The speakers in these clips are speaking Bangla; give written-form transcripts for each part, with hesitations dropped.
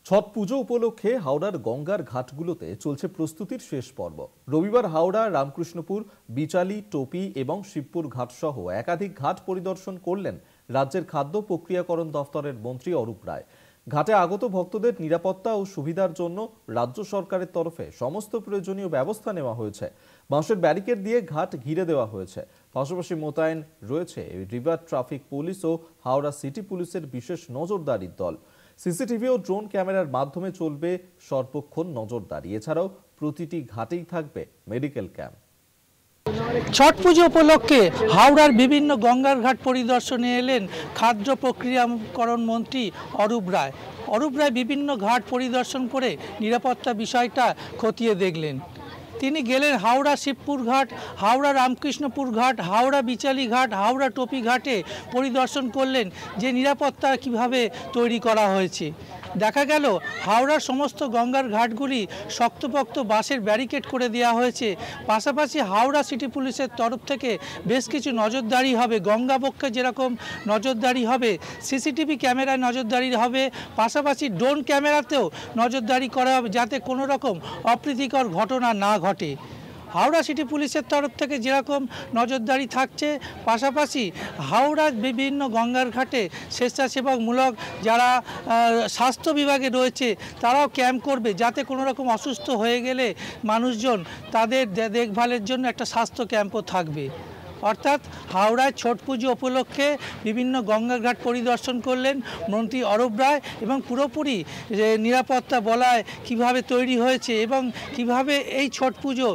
ছট পুজো উপলক্ষে হাওড়ার গঙ্গার ঘাটগুলোতে চলছে প্রস্তুতির শেষ পর্ব। রবিবার হাওড়া, রামকৃষ্ণপুর, বিচালি, টোপি এবং শিবপুর ঘাট সহ একাধিক ঘাট পরিদর্শন করলেন রাজ্যের খাদ্য প্রক্রিয়াকরণ দফতরের মন্ত্রী অরূপ রায়। ঘাটে আগত ভক্তদের নিরাপত্তা ও সুবিধার জন্য রাজ্য সরকারের তরফে সমস্ত প্রয়োজনীয় ব্যবস্থা নেওয়া হয়েছে। বাঁশের ব্যারিকেড দিয়ে ঘাট ঘিরে দেওয়া হয়েছে। পাশাপাশি মোতায়েন রয়েছে রিভার ট্রাফিক পুলিশ ও হাওড়া সিটি পুলিশের বিশেষ নজরদারির দল। সিসিটিভি ও ড্রোন ক্যামেরার মাধ্যমে চলবে সর্বক্ষণ নজরদারি। এছাড়াও প্রতিটি ঘাটেই থাকবে মেডিকেল ক্যাম্প। ছট পুজো উপলক্ষে হাওড়ার বিভিন্ন গঙ্গার ঘাট পরিদর্শনে এলেন খাদ্য প্রক্রিয়াকরণ মন্ত্রী অরূপ রায়। অরূপ রায় বিভিন্ন ঘাট পরিদর্শন করে নিরাপত্তা বিষয়টা খতিয়ে দেখলেন। তিনি গেলেন হাওড়া শিবপুর ঘাট, হাওড়া রামকৃষ্ণপুর ঘাট, হাওড়া বিচালি ঘাট, হাওড়া টোপি ঘাটে পরিদর্শন করলেন যে নিরাপত্তা কিভাবে তৈরি করা হয়েছে। দেখা গেল হাওড়ার সমস্ত গঙ্গার ঘাটগুলি শক্তপোক্ত বাঁশের ব্যারিকেড করে দেওয়া হয়েছে। পাশাপাশি হাওড়া সিটি পুলিশের তরফ থেকে বেশ কিছু নজরদারি হবে। গঙ্গাবক্ষে যেরকম নজরদারি হবে, সিসিটিভি ক্যামেরায় নজরদারি হবে, পাশাপাশি ড্রোন ক্যামেরাতেও নজরদারি করা হবে যাতে কোনো রকম অপ্রীতিকর ঘটনা না ঘটে। হাওড়া সিটি পুলিশের তরফ থেকে যেরকম নজরদারি থাকছে, পাশাপাশি হাওড়ার বিভিন্ন গঙ্গার ঘাটে স্বেচ্ছাসেবকমূলক যারা স্বাস্থ্য বিভাগে রয়েছে তারাও ক্যাম্প করবে যাতে কোনো রকম অসুস্থ হয়ে গেলে মানুষজন তাদের দেখভালের জন্য একটা স্বাস্থ্য ক্যাম্পও থাকবে। অর্থাৎ হাওড়ায় ছট পুজো উপলক্ষে বিভিন্ন গঙ্গার ঘাট পরিদর্শন করলেন মন্ত্রী অরূপ রায় এবং পুরোপুরি নিরাপত্তা বলয় কীভাবে তৈরি হয়েছে এবং কিভাবে এই ছট পুজো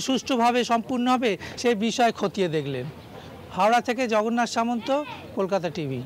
সুষ্ঠুভাবে সম্পূর্ণ হবে সেই বিষয় খতিয়ে দেখলেন। হাওড়া থেকে জগন্নাথ সামন্ত, কলকাতা টিভি।